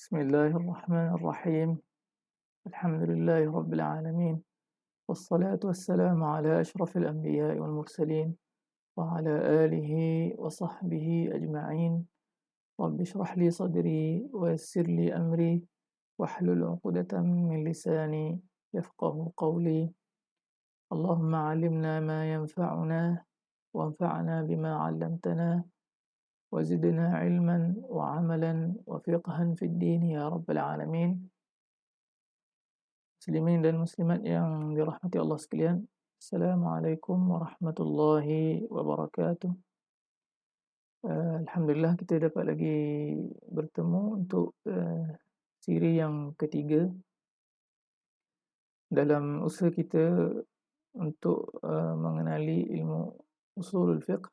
بسم الله الرحمن الرحيم. الحمد لله رب العالمين، والصلاة والسلام على أشرف الأنبياء والمرسلين وعلى آله وصحبه أجمعين. رب اشرح لي صدري ويسر لي أمري واحلل عقدة من لساني يفقه قولي. اللهم علمنا ما ينفعنا وانفعنا بما علمتنا وزدنا علما وعملا وفقها في الدين يا رب العالمين. Muslimin dan muslimat yang dirahmati Allah sekalian, Assalamualaikum warahmatullahi wabarakatuh. Alhamdulillah kita dapat lagi bertemu untuk siri yang ketiga dalam usaha kita untuk mengenali ilmu usulul fiqh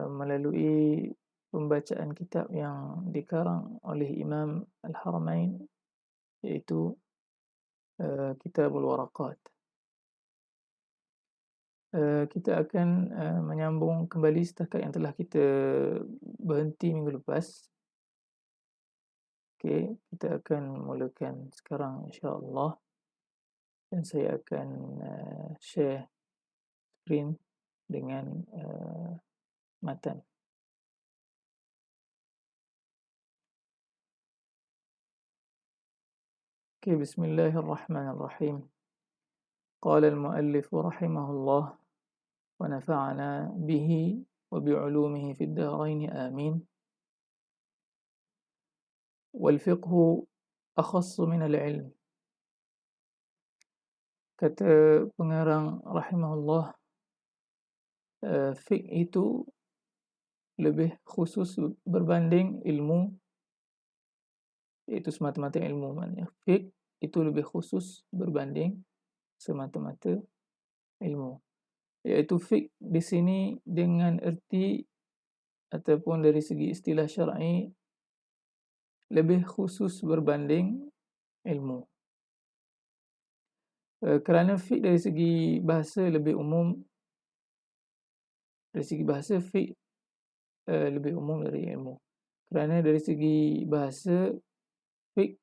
melalui pembacaan kitab yang dikarang oleh Imam Al-Haramain, iaitu Kitabul Waraqat. Kita akan menyambung kembali setakat yang telah kita berhenti minggu lepas. Okey, kita akan mulakan sekarang insya-Allah, dan saya akan share screen dengan matan. Okey, bismillahirrahmanirrahim. Qala al-muallif rahimahullah wa nafa'ana bihi wa bi'ulumihi fid dharain amin. Wal fiqhu akhassu min al-ilm. Kata pengarang rahimahullah, fiqh itu lebih khusus berbanding ilmu, iaitu semata-mata ilmu. Maknanya fiqh itu lebih khusus berbanding semata-mata ilmu, iaitu fiqh di sini dengan erti ataupun dari segi istilah syar'i lebih khusus berbanding ilmu. Kerana fiqh dari segi bahasa lebih umum, dari segi bahasa fiqh lebih umum dari ilmu. Kerana dari segi bahasa fiqh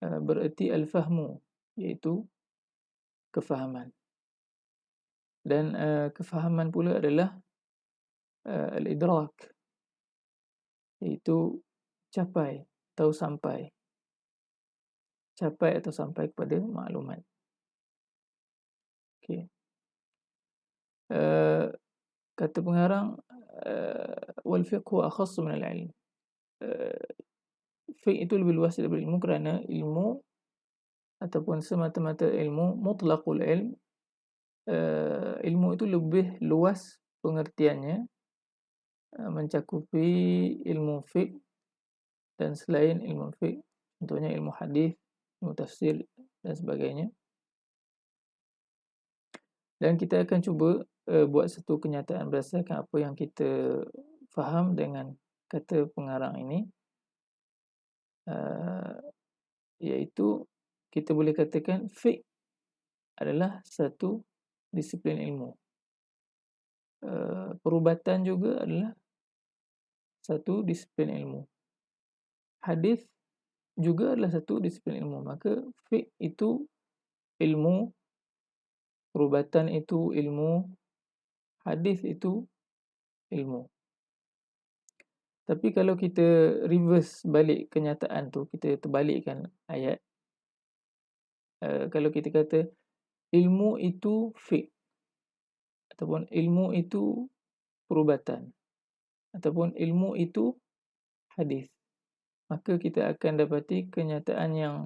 bererti al-fahmu, iaitu kefahaman. Dan kefahaman pula adalah al-idrak, iaitu capai atau sampai. Capai atau sampai kepada maklumat. Okey. Kata pengarang, wal fiqhu akhassu min al-ilm. Fiqh itu lebih luas daripada ilmu kerana ilmu ataupun semata-mata ilmu, mutlaqul ilm, ilmu itu lebih luas pengertiannya, mencakupi ilmu fiqh dan selain ilmu fiqh, contohnya ilmu hadis, ilmu tafsir dan sebagainya. Dan kita akan cuba buat satu kenyataan berdasarkan apa yang kita faham dengan kata pengarang ini, iaitu kita boleh katakan fiqh adalah satu disiplin ilmu. Perubatan juga adalah satu disiplin ilmu. Hadis juga adalah satu disiplin ilmu. Maka fiqh itu ilmu, perubatan itu ilmu, hadis itu ilmu. Tapi kalau kita reverse balik kenyataan tu, kita terbalikkan ayat, kalau kita kata ilmu itu fiqh, ataupun ilmu itu perubatan, ataupun ilmu itu hadis, maka kita akan dapati kenyataan yang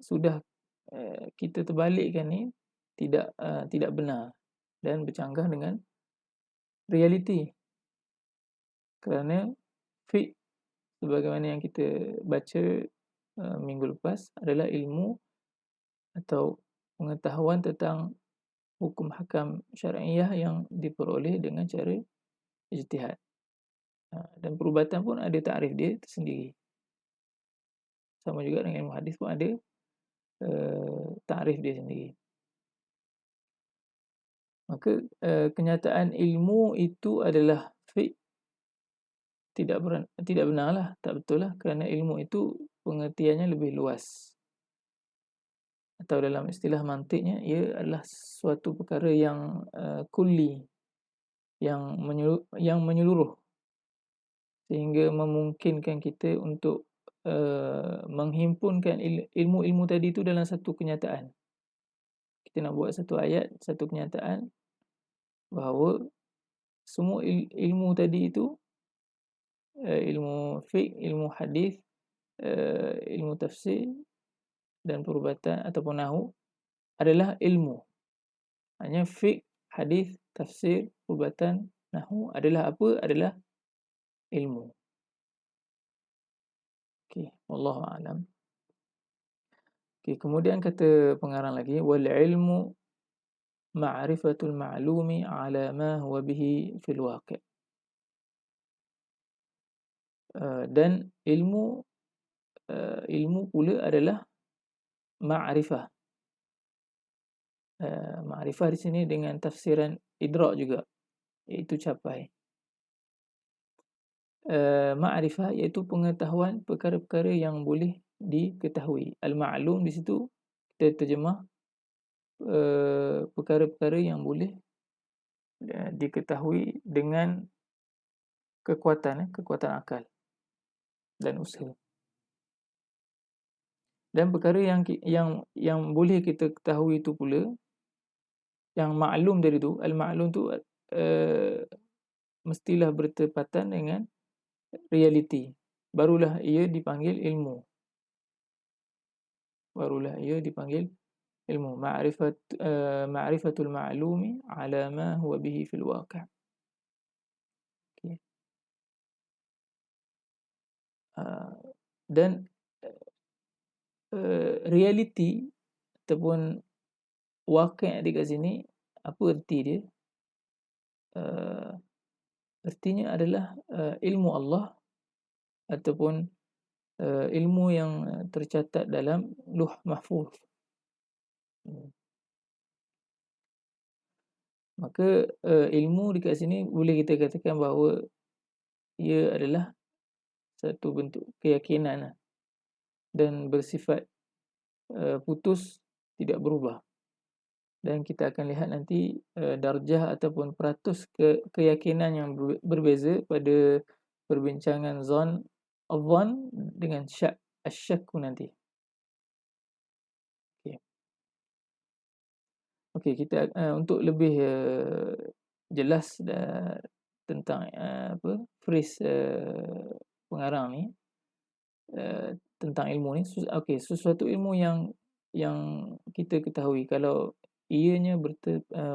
sudah kita terbalikkan ni tidak benar dan bercanggah dengan realiti. Kerana fiqh sebagaimana yang kita baca minggu lepas adalah ilmu atau pengetahuan tentang hukum hakam syar'iyah yang diperoleh dengan cara ijtihad. Dan perubatan pun ada takrif dia tersendiri. Sama juga dengan ilmu hadis pun ada takrif dia sendiri. Maka kenyataan ilmu itu adalah fiqh tidak benarlah, tak betul lah, kerana ilmu itu pengertiannya lebih luas, atau dalam istilah mantiknya ia adalah suatu perkara yang kulli, yang menyeluruh, sehingga memungkinkan kita untuk menghimpunkan ilmu-ilmu tadi itu dalam satu kenyataan. Kita nak buat satu ayat, satu kenyataan bahawa semua ilmu tadi itu, ilmu fiqh, ilmu hadis, ilmu tafsir dan perubatan ataupun nahwu adalah ilmu. Hanya fiqh, hadis, tafsir, perubatan, nahwu adalah apa? Adalah ilmu. Okey, wallahu a'lam. Okey, kemudian kata pengarang lagi, wal ilmu ma'rifatul ma'lumi ala ma huwa bihi fil waqi'. Dan ilmu pula adalah ma'rifah. Ma'rifah di sini dengan tafsiran idrak juga, iaitu capai. Ma'rifah iaitu pengetahuan perkara-perkara yang boleh diketahui. Al-ma'lum di situ kita terjemah perkara-perkara yang boleh diketahui dengan kekuatan akal dan usaha. Dan perkara yang boleh kita ketahui itu pula, yang maklum dari itu, al-maklum tu mestilah bertepatan dengan realiti. Barulah ia dipanggil ilmu. Ma'rifatul ma'lumi ala ma huwa bihi fil waqi'. Okay. Dan realiti ataupun waqi' dekat sini, apa erti dia? Artinya adalah ilmu Allah ataupun ilmu yang tercatat dalam Lauh Mahfuz. Maka ilmu dekat sini boleh kita katakan bahawa ia adalah satu bentuk keyakinan dan bersifat putus, tidak berubah. Dan kita akan lihat nanti darjah ataupun peratus keyakinan yang berbeza pada perbincangan adhan dengan asyakku nanti. Okey, kita untuk lebih jelas tentang phrase pengarang ni, tentang ilmu ni, okey, sesuatu ilmu yang kita ketahui kalau ianya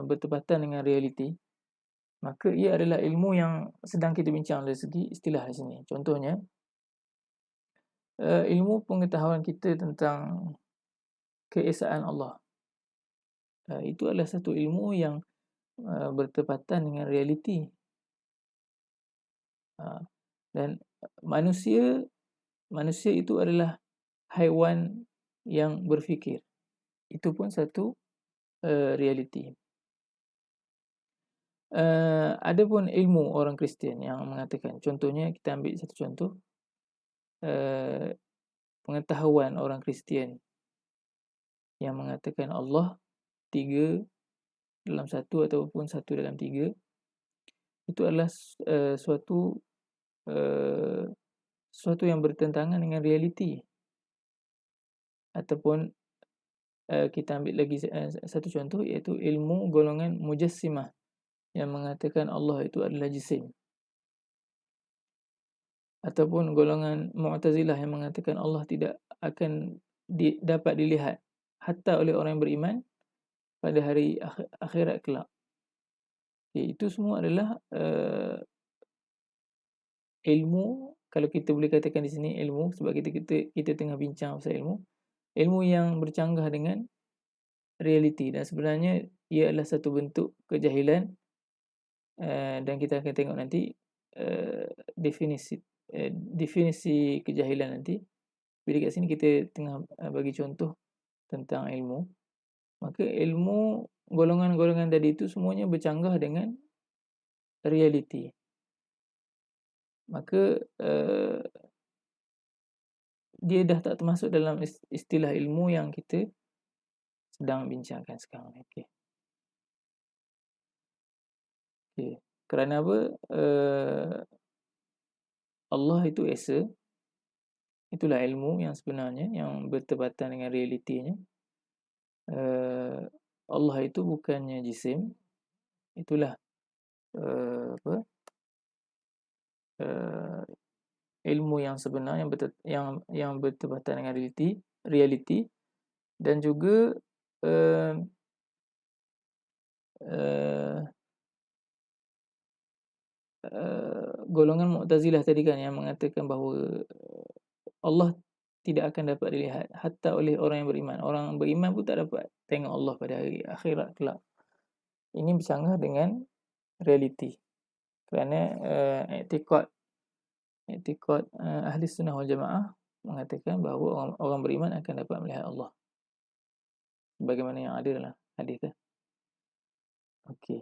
bertepatan dengan realiti, maka ia adalah ilmu yang sedang kita bincang dari segi istilah di sini. Contohnya, ilmu pengetahuan kita tentang keesaan Allah. Itu adalah satu ilmu yang bertepatan dengan realiti. Dan manusia itu adalah haiwan yang berfikir. Itu pun satu realiti. Adapun ilmu orang Kristian yang mengatakan, contohnya kita ambil satu contoh, pengetahuan orang Kristian yang mengatakan Allah 3 dalam 1 ataupun 1 dalam 3, itu adalah suatu yang bertentangan dengan realiti. Ataupun kita ambil lagi satu contoh, iaitu ilmu golongan Mujassimah yang mengatakan Allah itu adalah jisim. Ataupun golongan Mu'tazilah yang mengatakan Allah tidak akan dapat dilihat hatta oleh orang yang beriman pada hari akhirat kelak. Itu semua adalah ilmu, kalau kita boleh katakan di sini ilmu, sebab kita tengah bincang pasal ilmu yang bercanggah dengan realiti, dan sebenarnya ia adalah satu bentuk kejahilan, dan kita akan tengok nanti definisi kejahilan nanti. Bila kat sini kita tengah bagi contoh tentang ilmu, maka ilmu golongan-golongan tadi itu semuanya bercanggah dengan realiti. maka dia dah tak termasuk dalam istilah ilmu yang kita sedang bincangkan sekarang. Okey. Kerana apa? Allah itu esa. Itulah ilmu yang sebenarnya, yang bertepatan dengan realitinya. Allah itu bukannya jisim. Itulah apa? Ilmu yang sebenar, yang bertepatan dengan realiti, dan juga uh, uh, golongan Mu'tazilah tadi kan yang mengatakan bahawa Allah tidak akan dapat dilihat hatta oleh orang yang beriman. Orang beriman pun tak dapat tengok Allah pada hari akhirat kelak. Ini bercanggah dengan realiti. Kerana i'tikad ahli sunnah wal jamaah mengatakan bahawa orang beriman akan dapat melihat Allah, bagaimana yang ada dalam hadis tu. Okey.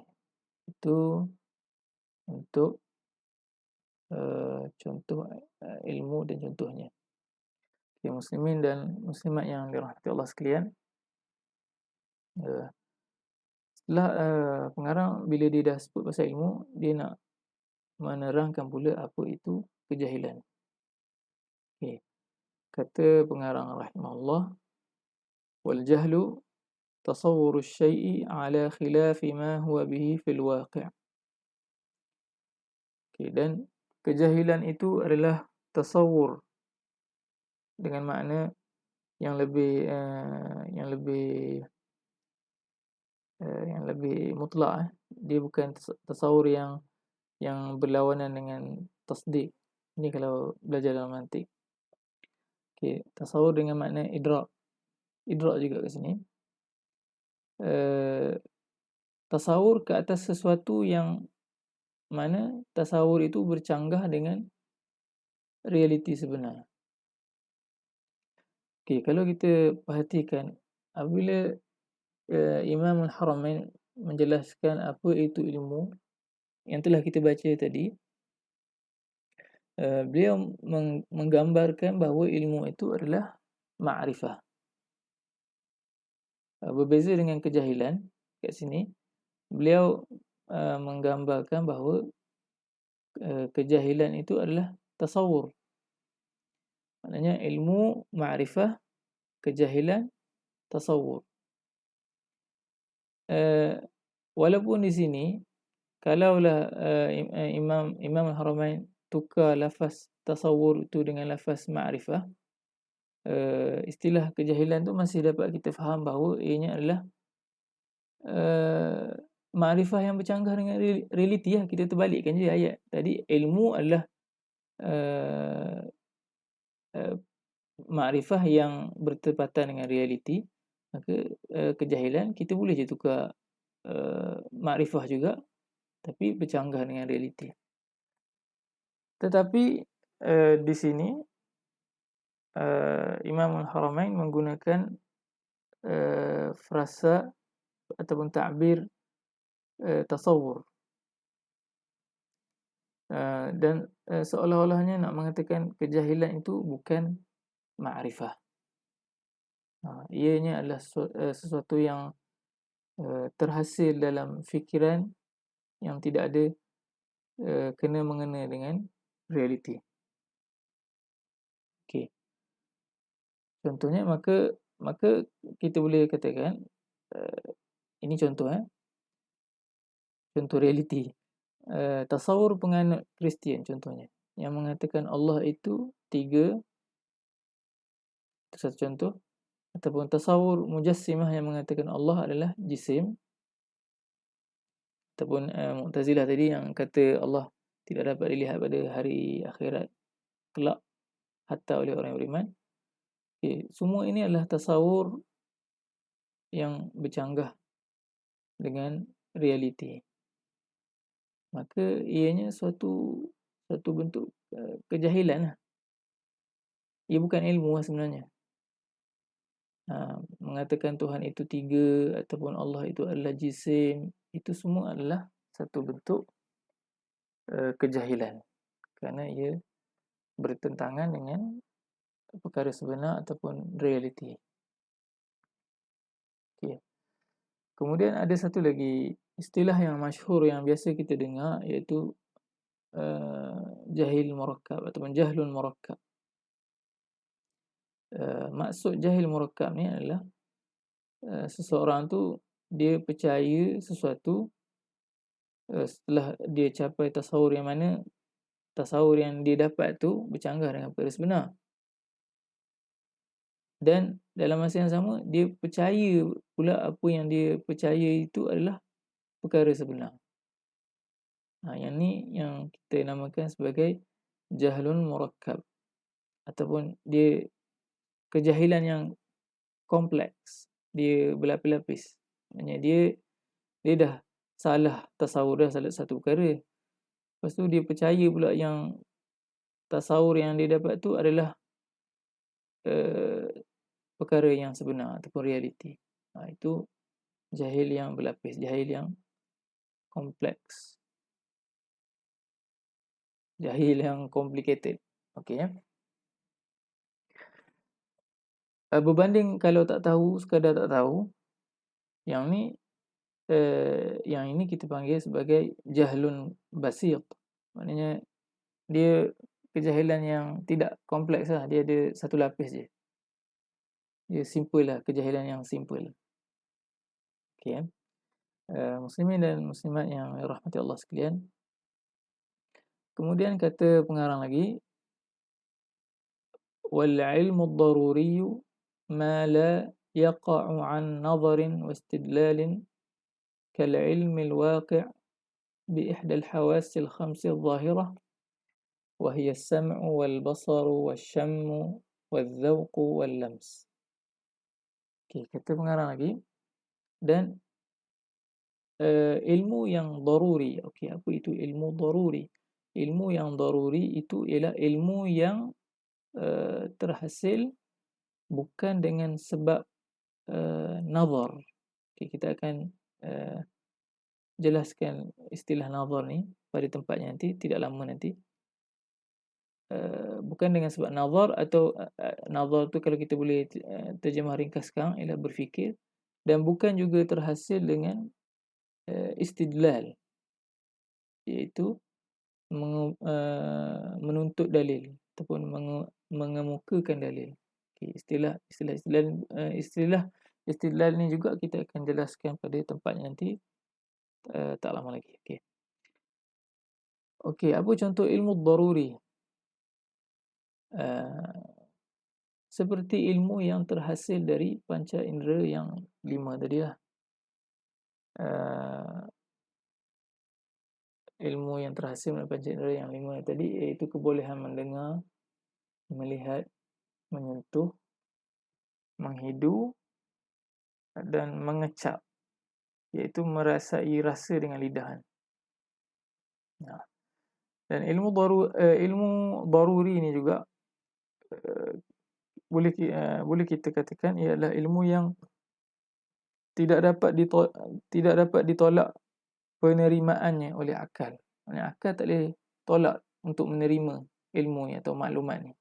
Itu untuk contoh ilmu dan contohnya. Okay, muslimin dan muslimat yang dirahmati Allah sekalian, setelah pengarang bila dia dah sebut pasal ilmu, dia nak menerangkan pula apa itu kejahilan. Okay. Kata pengarang rahimahullah, wal jahlu tasawwur asy-syai'i ala khilafi ma huwa bihi fil waqi'. Okay, dan kejahilan itu adalah tasawwur dengan makna yang lebih mutlak. Dia bukan tasawur yang berlawanan dengan tasdik. Ini kalau belajar dalam mantik. Okey, tasawur dengan makna idrak juga kat sini. Tasawur ke atas sesuatu yang mana tasawur itu bercanggah dengan realiti sebenar. Okey, kalau kita perhatikan apabila Imam Al-Haramain menjelaskan apa itu ilmu yang telah kita baca tadi, beliau menggambarkan bahawa ilmu itu adalah ma'rifah. Berbeza dengan kejahilan kat sini, beliau menggambarkan bahawa kejahilan itu adalah tasawur. Maknanya ilmu ma'rifah, kejahilan tasawur. Walaupun di sini kalaulah Imam Al-Haramain tukar lafaz tasawur itu dengan lafaz ma'rifah, istilah kejahilan tu masih dapat kita faham bahawa ianya adalah ma'rifah yang bercanggah dengan realiti lah. Kita terbalikkan je ayat tadi. Ilmu adalah ma'rifah yang bertepatan dengan realiti. Maka kejahilan kita boleh je tukar ma'rifah juga, tapi bercanggah dengan realiti. Tetapi di sini Imam Al-Haramain menggunakan frasa ataupun ta'bir tasawur, dan seolah-olahnya nak mengatakan kejahilan itu bukan ma'rifah. Ianya adalah sesuatu yang terhasil dalam fikiran yang tidak ada kena-mengena dengan realiti. Okey. Contohnya, maka kita boleh katakan ini contoh contoh realiti. Tasawur penganut Kristian contohnya, yang mengatakan Allah itu 3, itu satu contoh. Ataupun tasawur Mujassimah yang mengatakan Allah adalah jisim. Ataupun Mu'tazilah tadi yang kata Allah tidak dapat dilihat pada hari akhirat kelak hatta oleh orang yang beriman. Okay, semua ini adalah tasawur yang bercanggah dengan realiti. Maka ianya suatu bentuk kejahilan lah. Ia bukan ilmu lah sebenarnya. Mengatakan Tuhan itu 3 ataupun Allah itu adalah jisim, itu semua adalah satu bentuk kejahilan. kerana ia bertentangan dengan perkara sebenar ataupun realiti. Okay. Kemudian ada satu lagi istilah yang masyhur yang biasa kita dengar, iaitu jahil murakkab ataupun jahlun murakkab. Maksud jahil murakkab ni adalah seseorang tu dia percaya sesuatu setelah dia capai tasawur yang mana tasawur yang dia dapat tu bercanggah dengan perkara sebenar. Dan dalam masa yang sama dia percaya pula apa yang dia percaya itu adalah perkara sebenar. Yang ni yang kita namakan sebagai jahlun murakkab, ataupun dia kejahilan yang kompleks, dia berlapis-lapis. Maksudnya dia dah salah tasawur, dah salah satu perkara. Lepas tu dia percaya pula yang tasawur yang dia dapat tu adalah perkara yang sebenar ataupun realiti. Itu jahil yang berlapis, jahil yang kompleks, jahil yang complicated. Okey ya. Berbanding kalau tak tahu, sekadar tak tahu, yang ni yang ini kita panggil sebagai jahlun basit. Maknanya dia kejahilan yang tidak kompleks lah, dia ada satu lapis je. Dia simple lah, kejahilan yang simple. Okey. Muslimin dan muslimat yang rahmati Allah sekalian. Kemudian kata pengarang lagi, wal ilmu ad-daruri ma la yaqa'u an nazarin wa istidlalin kal ilmi al-waqi' bi ihda al-hawas al-khams al-zahirah wa hiya as-sam'u wal basaru wash-shammu wal-dhawqu wal-lams. Okey, kata pengarang lagi, dan ilmu yang daruri. Okey, apa itu ilmu daruri? Ilmu yang daruri itu ialah ilmu yang terhasil bukan dengan sebab nazar. Okay, kita akan jelaskan istilah nazar ni pada tempatnya nanti, tidak lama nanti. Bukan dengan sebab nazar, atau nazar tu kalau kita boleh terjemah ringkas sekarang ialah berfikir, dan bukan juga terhasil dengan istidlal, iaitu menuntut dalil ataupun mengemukakan dalil. Okay, istilah ni juga kita akan jelaskan pada tempatnya nanti, tak lama lagi. Okey, apa contoh ilmu daruri? Seperti ilmu yang terhasil dari panca indera yang 5 tadi lah. Ilmu yang terhasil dari panca indera yang 5 tadi, iaitu kebolehan mendengar, melihat, menyentuh, menghidu dan mengecap, iaitu merasai rasa dengan lidah. Dan ilmu daruri ni juga boleh kita katakan ialah ilmu yang tidak dapat ditolak penerimaannya oleh akal. Maksudnya akal tak boleh tolak untuk menerima ilmu ni atau maklumat ni.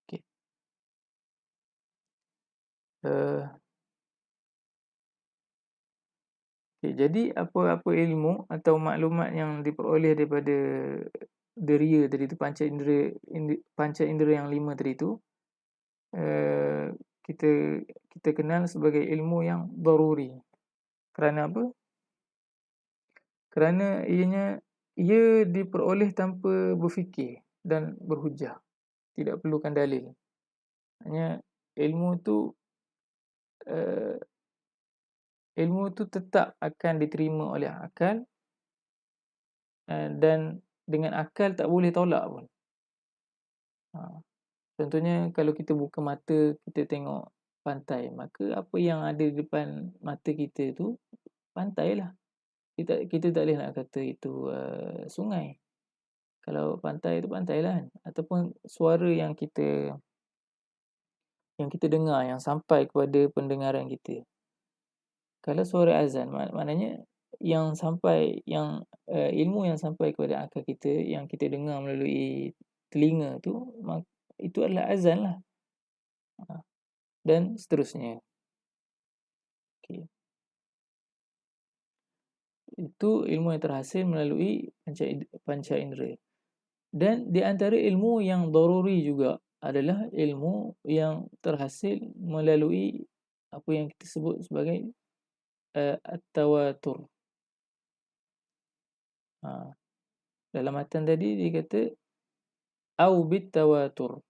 Okey. Jadi apa-apa ilmu atau maklumat yang diperoleh daripada deria tadi tu, panca indera yang 5 tadi tu, kita kenal sebagai ilmu yang daruri. Kerana apa? Kerana ia diperoleh tanpa berfikir dan berhujah, tidak perlukan dalil. Hanya ilmu tu tetap akan diterima oleh akal, dan dengan akal tak boleh tolak pun. Contohnya kalau kita buka mata, kita tengok pantai, maka apa yang ada di depan mata kita tu pantai lah. Kita tak boleh nak kata itu sungai. Kalau pantai itu pantai lah kan. Ataupun suara yang kita dengar, yang sampai kepada pendengaran kita. Kalau suara azan, maknanya ilmu yang sampai kepada akal kita, yang kita dengar melalui telinga tu, itu adalah azan lah. Dan seterusnya. Okey. Itu ilmu yang terhasil melalui panca indera. Dan di antara ilmu yang daruri juga adalah ilmu yang terhasil melalui apa yang kita sebut sebagai at-tawatur. Dalam matan tadi dia kata au bit-tawatur.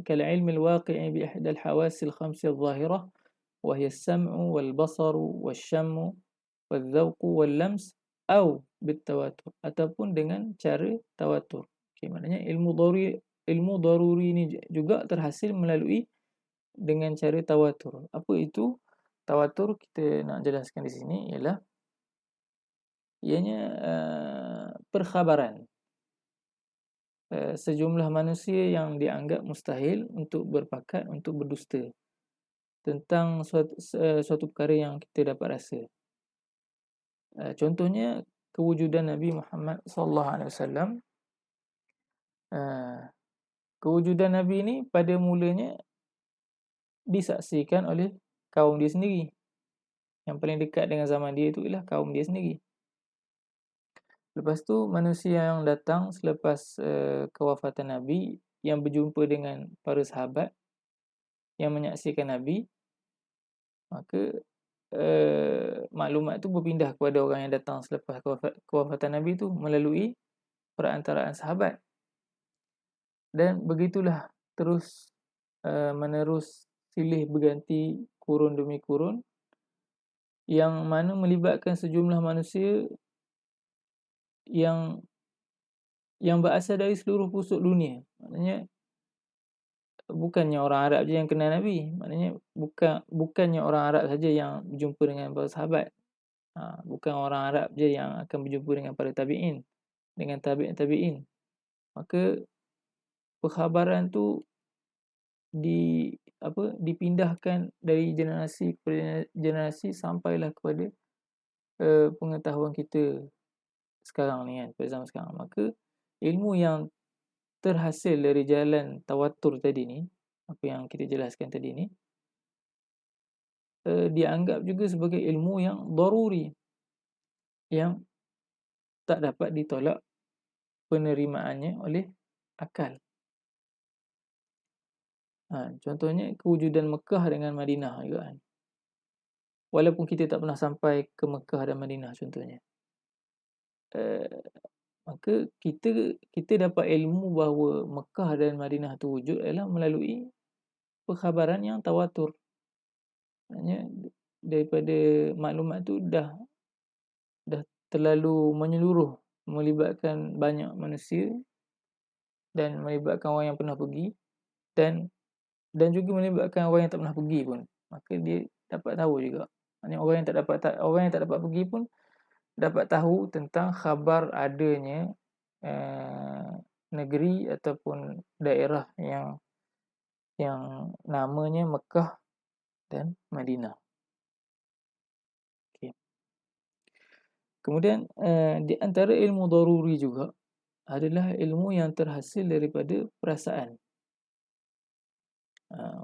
كالعلم الواقع بإحدى الحواس الخمس الظاهرة وهي السمع والبصر والشم والذوق واللمس أو بالتواتر ataupun dengan cara tawatur. Okay, maknanya ilmu daruri ini juga terhasil melalui dengan cara tawatur. Apa itu tawatur? Kita nak jelaskan di sini ialah ianya perkhabaran sejumlah manusia yang dianggap mustahil untuk berpakat untuk berdusta tentang suatu perkara yang kita dapat rasa. Contohnya kewujudan Nabi Muhammad sallallahu alaihi wasallam. Kewujudan Nabi ini pada mulanya disaksikan oleh kaum dia sendiri. Yang paling dekat dengan zaman dia itu ialah kaum dia sendiri. Lepas tu manusia yang datang selepas kewafatan Nabi, yang berjumpa dengan para sahabat yang menyaksikan Nabi, maka maklumat tu berpindah kepada orang yang datang selepas kewafatan Nabi tu melalui perantaraan sahabat. Dan begitulah terus menerus silih berganti kurun demi kurun, yang mana melibatkan sejumlah manusia yang berasal dari seluruh pusuk dunia. Maknanya bukannya orang Arab je yang kenal Nabi, maknanya bukannya orang Arab saja yang berjumpa dengan para sahabat. Bukan orang Arab je yang akan berjumpa dengan para tabi'in, dengan tabi'in. Maka perkhabaran tu dipindahkan dari generasi kepada generasi sampailah kepada pengetahuan kita sekarang ni kan, pada zaman sekarang. Maka ilmu yang terhasil dari jalan tawatur tadi ni, apa yang kita jelaskan tadi ni, dianggap juga sebagai ilmu yang daruri, yang tak dapat ditolak penerimaannya oleh akal. Contohnya kewujudan Mekah dengan Madinah juga kan. Walaupun kita tak pernah sampai ke Mekah dan Madinah contohnya, maka kita dapat ilmu bahawa Mekah dan Madinah tu wujud adalah melalui perkhabaran yang tawatur. Maknanya daripada maklumat tu dah terlalu menyeluruh, melibatkan banyak manusia dan melibatkan orang yang pernah pergi dan juga melibatkan orang yang tak pernah pergi pun. Maka dia dapat tahu juga. Maknanya orang yang tak dapat pergi pun dapat tahu tentang khabar adanya negeri ataupun daerah yang namanya Mekah dan Madinah. Okay. Kemudian di antara ilmu daruri juga adalah ilmu yang terhasil daripada perasaan,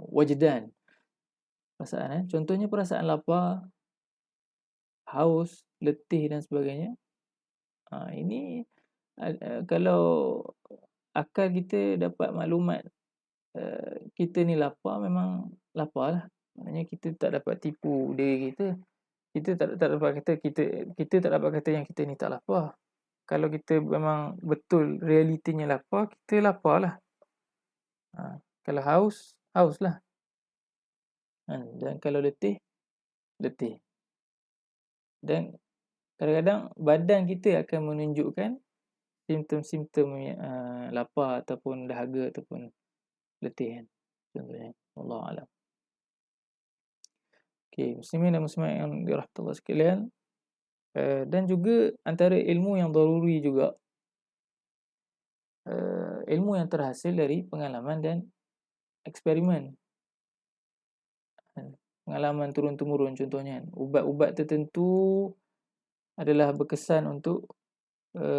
wajdan, perasaan. Contohnya perasaan lapar, haus, letih dan sebagainya. Ini kalau akal kita dapat maklumat kita ni lapar, memang lapar lah. Maknanya kita tak dapat tipu diri kita. Kita tak dapat kata kita tak dapat kata yang kita ni tak lapar. Kalau kita memang betul realitinya lapar, kita lapar lah. Kalau haus, haus lah. Dan kalau letih, letih. Dan kadang-kadang badan kita akan menunjukkan simptom-simptom lapar ataupun dahaga ataupun letih kan. Contohnya, wallahu a'lam. Okey, muslimin dan muslimat yang dirahmati Allah sekalian, dan juga antara ilmu yang daruri juga ilmu yang terhasil dari pengalaman dan eksperimen. pengalaman turun-temurun contohnya. Ubat-ubat tertentu adalah berkesan untuk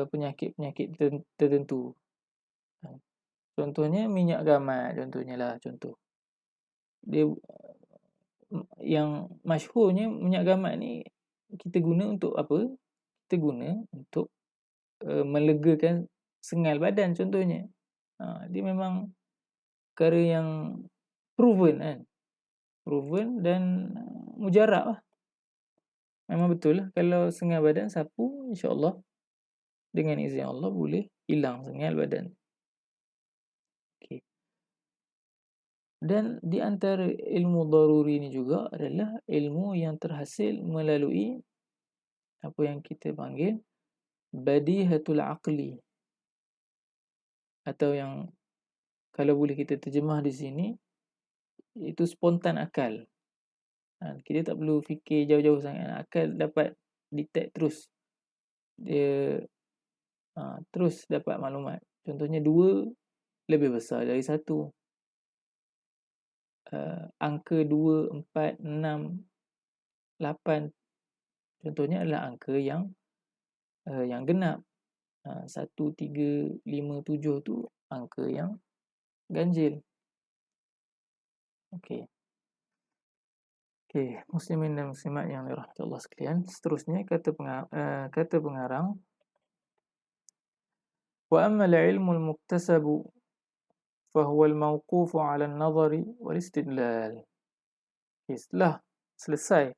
penyakit-penyakit tertentu. Contohnya minyak gamat, contohnya lah contoh. Dia yang masyhurnya minyak gamat ni kita guna untuk apa? Kita guna untuk melegakan sengal badan contohnya. Dia memang perkara yang proven kan. Proven dan mujarab lah. Memang betul lah kalau sengal badan sapu, insya-Allah dengan izin Allah boleh hilang sengal badan. Okey. Dan di antara ilmu daruri ni juga adalah ilmu yang terhasil melalui apa yang kita panggil badihatul aqli, atau yang kalau boleh kita terjemah di sini itu spontan akal. Kita tak perlu fikir jauh-jauh sangat, akal dapat detect terus. Dia terus dapat maklumat. Contohnya 2 lebih besar dari 1. Angka 2, 4, 6, 8 contohnya adalah angka yang genap. 1, 3, 5, 7 tu angka yang ganjil. Okey. Okey, muslimin dan muslimat yang dirahmati Allah sekalian, seterusnya kata pengarang, wa amma al-ilmu al-muktasabu fa huwa al-mawqufu 'ala an-nazari wal istidlal. Okay, setelah selesai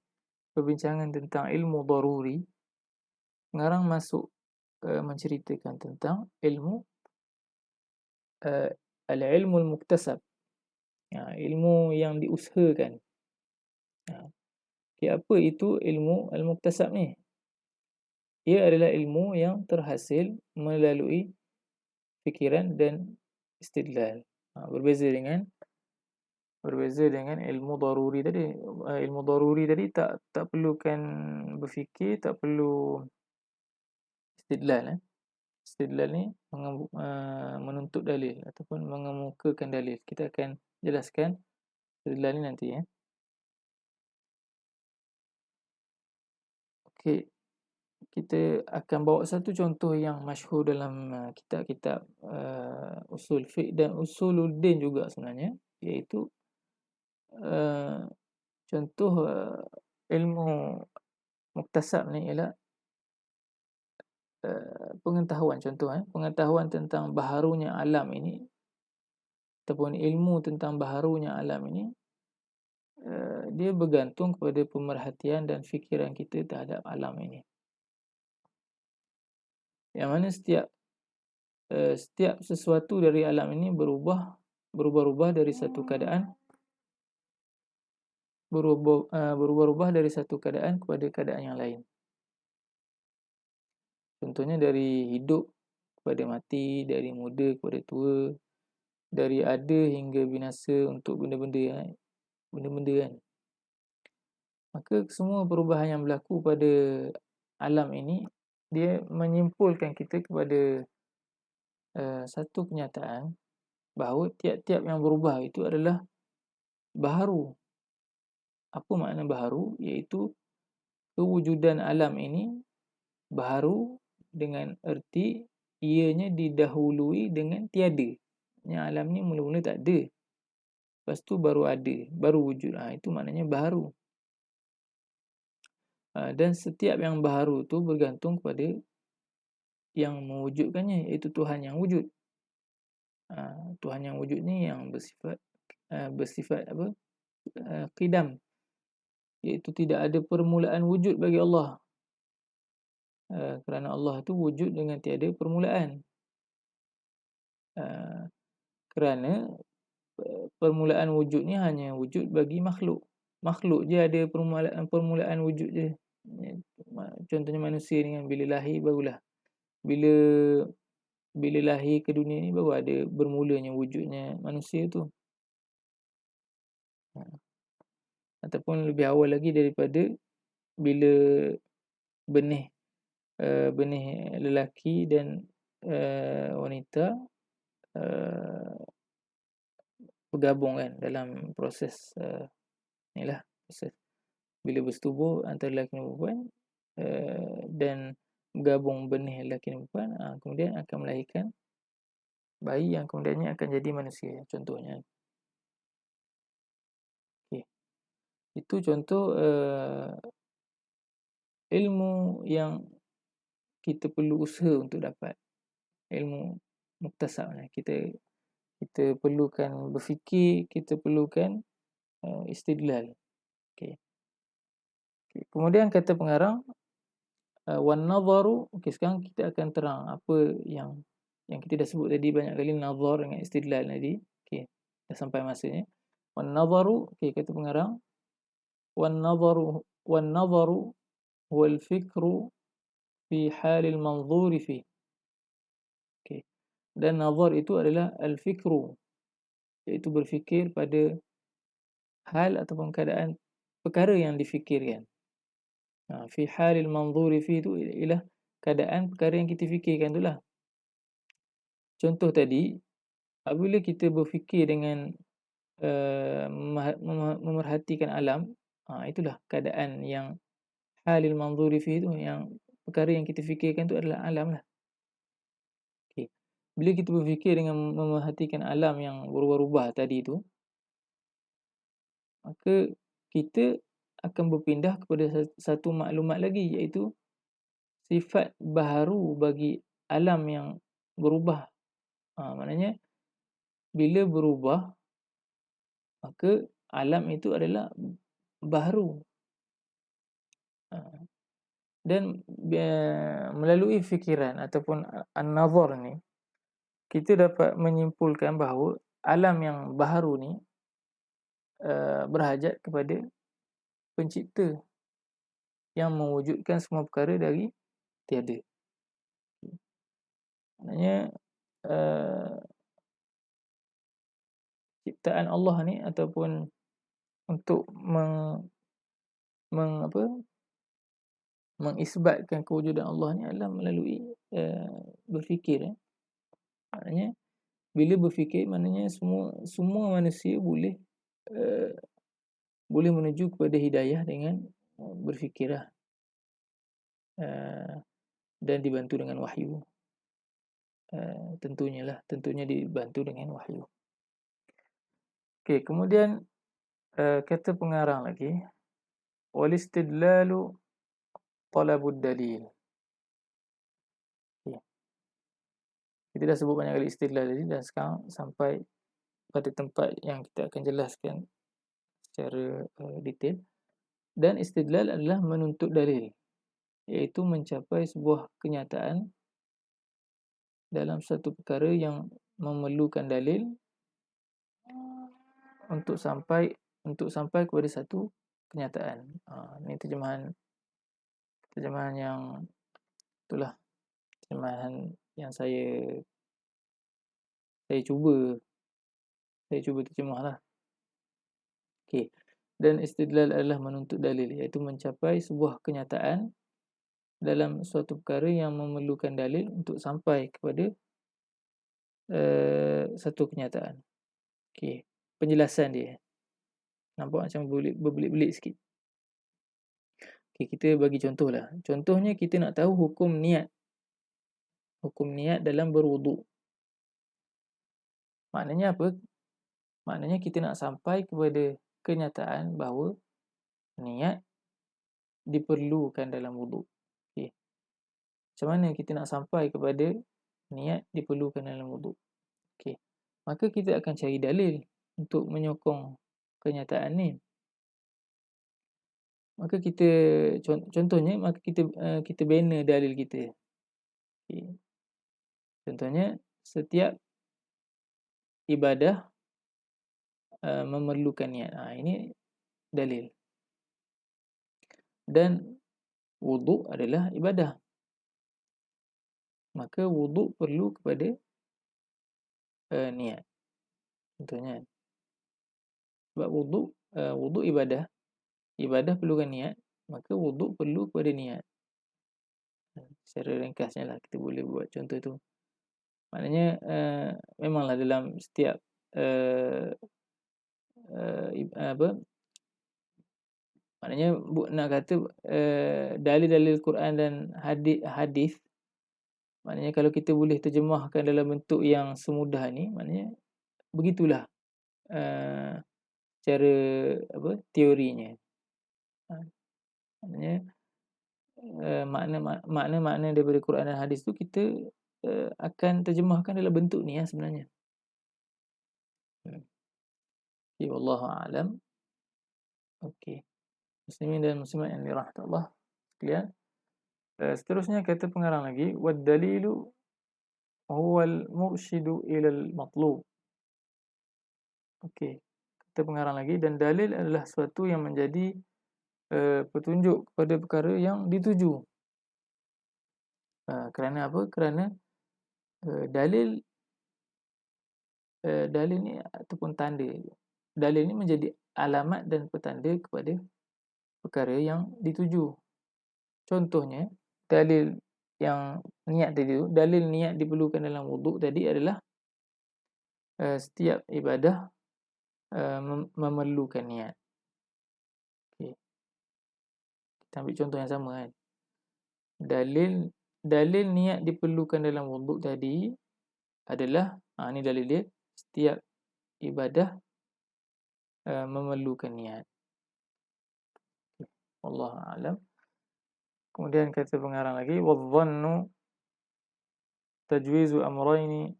perbincangan tentang ilmu daruri, pengarang masuk menceritakan tentang ilmu al-ilmu al-muktasab, ilmu yang diusahakan. Okay, apa itu ilmu al-muktasab ni? Ia adalah ilmu yang terhasil melalui fikiran dan istidlal. Berbeza dengan ilmu daruri tadi. Ilmu daruri tadi tak perlukan berfikir, tak perlu istidlal. Istidlal ni menuntut dalil ataupun mengemukakan dalil. Kita akan jelaskan istidlal ni nanti. Okey, kita akan bawa satu contoh yang masyhur dalam kitab-kitab usul fiqh dan usuluddin juga sebenarnya, iaitu contoh ilmu muktasab ni ialah pengetahuan tentang baharunya alam ini, ataupun ilmu tentang baharunya alam ini, dia bergantung kepada pemerhatian dan fikiran kita terhadap alam ini. Yang mana setiap sesuatu dari alam ini berubah-ubah dari satu keadaan kepada keadaan yang lain. Contohnya dari hidup kepada mati, dari muda kepada tua, dari ada hingga binasa untuk benda-benda kan. Maka semua perubahan yang berlaku pada alam ini, dia menyimpulkan kita kepada satu kenyataan bahawa tiap-tiap yang berubah itu adalah baharu. Apa makna baharu? Iaitu kewujudan alam ini baharu dengan erti ianya didahului dengan tiada. Yang alam ni mula-mula tak ada. Lepas tu baru ada, baru wujud. Itu maknanya baharu. Dan setiap yang baharu tu bergantung kepada yang mewujudkannya, iaitu Tuhan yang wujud. Tuhan yang wujud ni yang bersifat apa? Qidam. Iaitu tidak ada permulaan wujud bagi Allah. Kerana Allah tu wujud dengan tiada permulaan. Kerana permulaan wujud ni hanya wujud bagi makhluk. Makhluk je ada permulaan wujud je. Contohnya manusia ni kan, bila lahir barulah. Bila lahir ke dunia ni baru ada bermulanya wujudnya manusia tu. Ataupun lebih awal lagi daripada bila benih lelaki dan wanita bergabung kan dalam proses inilah bila bersetubuh antara lelaki dan perempuan, dan bergabung benih lelaki dan perempuan, kemudian akan melahirkan bayi yang kemudiannya akan jadi manusia, contohnya. Okey. Itu contoh ilmu yang kita perlu usaha untuk dapat. Ilmu muktasab ni. Kita perlukan berfikir, kita perlukan istidlal. Okey. Kemudian kata pengarang, wan nadharu, sekarang kita akan terang apa yang kita dah sebut tadi banyak kali, nazar dengan istidlal tadi. Okey, dah sampai masanya. Wan nadharu, kata pengarang, wan nadharu huwa al-fikru fi halil manzuri fi. Okey. Dan nazar itu adalah al-fikru, iaitu berfikir pada hal ataupun keadaan perkara yang difikirkan. Fi halil manzuri fi itu ialah keadaan perkara yang kita fikirkan itulah. Contoh tadi, apabila kita berfikir dengan memerhatikan alam, itulah keadaan yang halil manzuri fi itu, yang perkara yang kita fikirkan itu adalah alam lah. Okay. Bila kita berfikir dengan memerhatikan alam yang berubah-ubah tadi itu, maka kita akan berpindah kepada satu maklumat lagi, iaitu sifat baharu bagi alam yang berubah. Maknanya bila berubah, maka alam itu adalah baharu. Dan melalui fikiran ataupun an-nazar ni, kita dapat menyimpulkan bahawa alam yang baharu ni berhajat kepada pencipta yang mewujudkan semua perkara dari tiada. Maknanya ciptaan Allah ni, ataupun untuk mengisbatkan kewujudan Allah ni adalah melalui berfikir. Maknanya bila berfikir, maknanya semua manusia boleh menuju kepada hidayah dengan berfikirlah, dan dibantu dengan wahyu. Tentunya dibantu dengan wahyu. Okey, kemudian kata pengarang lagi, wal istidlalu talabud dalil. Okay. Kita dah sebut banyak kali istidlal tadi, dan sekarang sampai pada tempat yang kita akan jelaskan secara detail. Dan istidlal adalah menuntut dalil, iaitu mencapai sebuah kenyataan dalam satu perkara yang memerlukan dalil untuk sampai kepada satu kenyataan. Ini terjemahan yang itulah terjemahan yang saya cuba terjemahlah. Okey. Dan istidlal adalah menuntut dalil, iaitu mencapai sebuah kenyataan dalam suatu perkara yang memerlukan dalil untuk sampai kepada satu kenyataan. Okey, penjelasan dia nampak macam berbelit-belit sikit. Okey, kita bagi contohlah. Contohnya, kita nak tahu hukum niat dalam berwuduk. Maknanya apa? Maknanya kita nak sampai kepada kenyataan bahawa niat diperlukan dalam wuduk. Okey. Macam mana kita nak sampai kepada niat diperlukan dalam wuduk? Okey. Maka kita akan cari dalil untuk menyokong kenyataan ni. Maka kita contohnya, kita bina dalil kita. Okay. Contohnya, setiap ibadah memerlukan niat. Ini dalil. Dan wuduk adalah ibadah. Maka wuduk perlu kepada niat. Contohnya, sebab wuduk ibadah perlukan niat, maka wuduk perlu kepada niat. Secara ringkasnya lah, kita boleh buat contoh tu. Maknanya memanglah dalam setiap Maknanya nak kata dalil-dalil Quran dan hadis, maknanya kalau kita boleh terjemahkan dalam bentuk yang semudah ni, maknanya begitulah uh, cara teorinya. Maknanya makna-makna daripada Quran dan hadis tu kita akan terjemahkan dalam bentuk ni sebenarnya. Okay, wallahu a'lam. Okey. Muslimin dan muslimat yang dirahmati Allah sekalian. Seterusnya kata pengarang lagi, wad dalilu huwal mursyidu ilal matlub. Okey. Kata pengarang lagi, dan dalil adalah sesuatu yang menjadi petunjuk kepada perkara yang dituju. Kerana apa? Kerana dalil ni ataupun tanda. Dalil ni menjadi alamat dan petanda kepada perkara yang dituju. Contohnya, dalil yang niat tadi tu, dalil niat diperlukan dalam wuduk tadi adalah setiap ibadah memerlukan niat. Okay. Kita ambil contoh yang sama kan. Dalil niat diperlukan dalam wuduk tadi adalah, ni dalil dia, setiap ibadah memerlukan niat. Wallahu a'lam. Kemudian kata pengarang lagi, wadh-dhannu tajwizu amrayni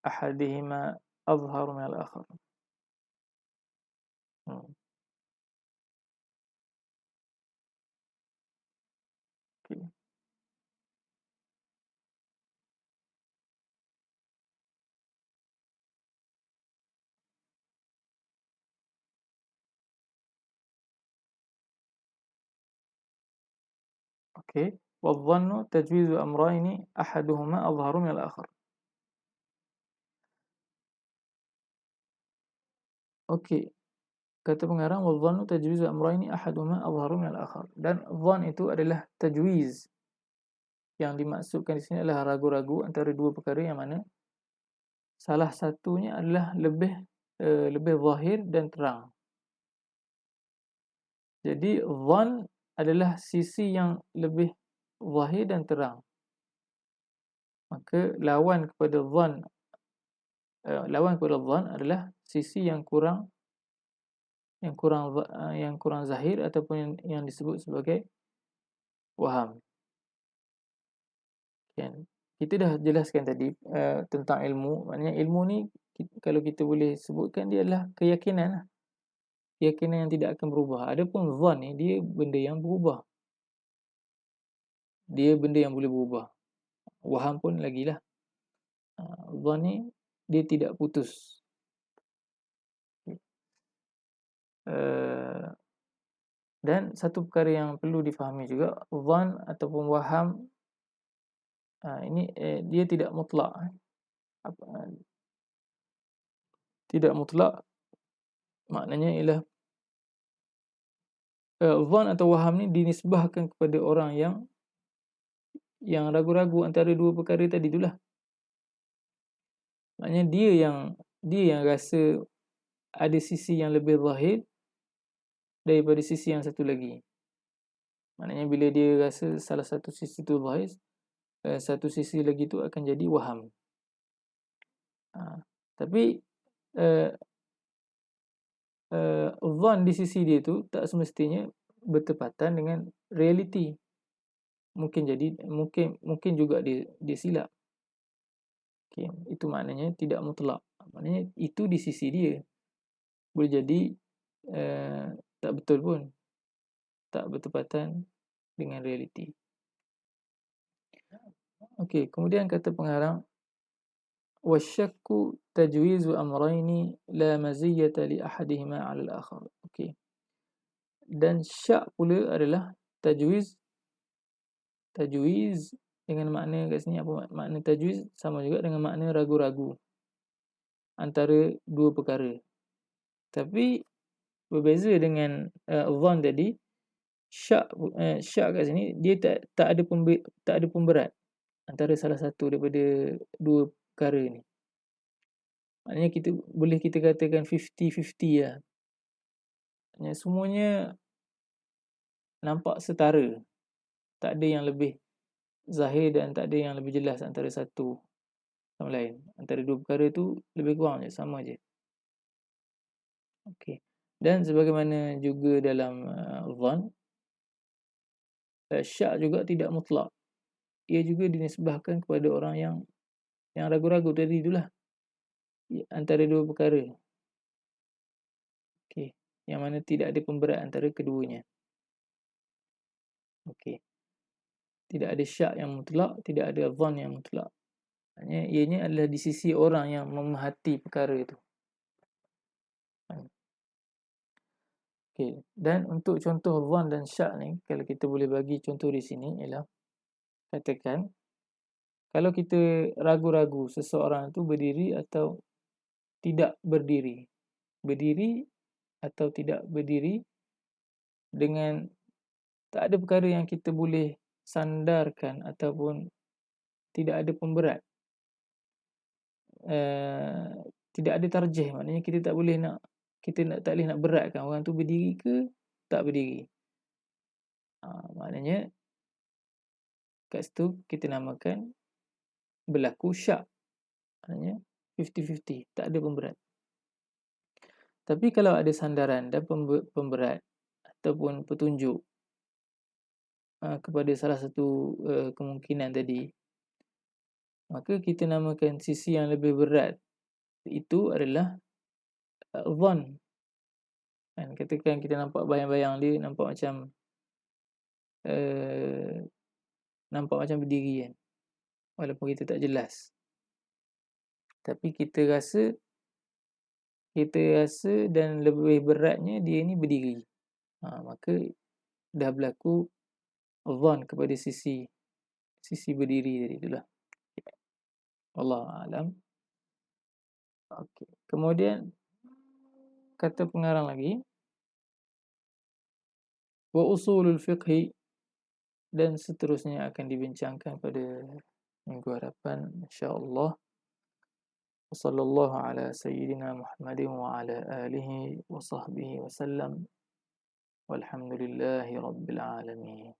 ahadihima azhar min al-akhar. Okay. Okey, wadh-dhannu tajwizu amrayni ahaduhuma azharu min al-akhar. Okey. Kata pengarang, wadh-dhannu tajwizu amrayni ahaduhuma azharu min al-akhar. Dan dhann itu adalah tajwiz. Yang dimaksudkan di sini adalah ragu-ragu antara dua perkara yang mana salah satunya adalah lebih zahir dan terang. Jadi dhann adalah sisi yang lebih zahir dan terang. Maka lawan kepada dhann adalah sisi yang kurang zahir ataupun yang disebut sebagai waham. Kan? Kita dah jelaskan tadi tentang ilmu. Maknanya ilmu ni kalau kita boleh sebutkan, dia adalah keyakinan lah. Keyakinan yang tidak akan berubah. Adapun dhann ni dia benda yang berubah. Dia benda yang boleh berubah. Waham pun lagilah. Dhann ni dia tidak putus. Dan satu perkara yang perlu difahami juga, dhann ataupun waham ini dia tidak mutlak. Tidak mutlak maknanya ialah dhann atau waham ni dinisbahkan kepada orang yang ragu-ragu antara dua perkara tadi itulah. Maknanya dia yang rasa ada sisi yang lebih zahir daripada sisi yang satu lagi. Maknanya bila dia rasa salah satu sisi tu zahir, satu sisi lagi tu akan jadi waham. Tapi dhann di sisi dia tu tak semestinya bertepatan dengan realiti. Mungkin juga dia silap. Okay. Itu maknanya tidak mutlak. Maknanya itu di sisi dia. Boleh jadi tak betul pun. Tak bertepatan dengan realiti. Okey, kemudian kata pengarang, wasyakku tajwizu amrayni la maziyata li ahadihima 'ala al-akhar. Okey. Dan syak pula adalah tajwiz dengan makna kat sini apa makna tajwiz, sama juga dengan makna ragu-ragu antara dua perkara. Tapi berbeza dengan dhann tadi, syak kat sini dia tak ada pemberat antara salah satu daripada dua perkara ni. Maknanya kita boleh katakan 50-50 lah. Semuanya nampak setara, tak ada yang lebih zahir dan tak ada yang lebih jelas antara satu sama lain. Antara dua perkara tu lebih kurang je, sama je. Okey. Dan sebagaimana juga dalam dhann, syak juga tidak mutlak. Ia juga dinisbahkan kepada orang yang ragu-ragu tadi itulah, antara dua perkara. Okey, yang mana tidak ada pemberat antara keduanya. Okey. Tidak ada syak yang mutlak, tidak ada dhann yang mutlak. Maksudnya ianya adalah di sisi orang yang memerhati perkara itu. Okey, dan untuk contoh dhann dan syak ni, kalau kita boleh bagi contoh di sini ialah, katakan kalau kita ragu-ragu seseorang itu berdiri atau tidak berdiri. Berdiri atau tidak berdiri dengan tak ada perkara yang kita boleh sandarkan ataupun tidak ada pemberat. Tidak ada tarjih, maknanya kita tak boleh nak, tak boleh nak beratkan orang tu berdiri ke tak berdiri. Maknanya kat situ kita namakan berlaku syak. Maknanya 50-50, tak ada pemberat. Tapi kalau ada sandaran dan pemberat ataupun petunjuk kepada salah satu kemungkinan tadi, maka kita namakan sisi yang lebih berat itu adalah dhann. Kan katakan kita nampak bayang-bayang dia nampak macam berdiri kan, walaupun kita tak jelas. Tapi kita rasa dan lebih beratnya dia ni berdiri. Maka dah berlaku dhann kepada sisi berdiri tadi itulah. Wallahu a'lam. Okey. Kemudian kata pengarang lagi, wa usulul fiqhi, dan seterusnya akan dibincangkan pada minggu hadapan insya-Allah. Wassallallahu ala sayyidina Muhammadin wa ala alihi wa sahbihi wasallam. Walhamdulillahi rabbil alamin.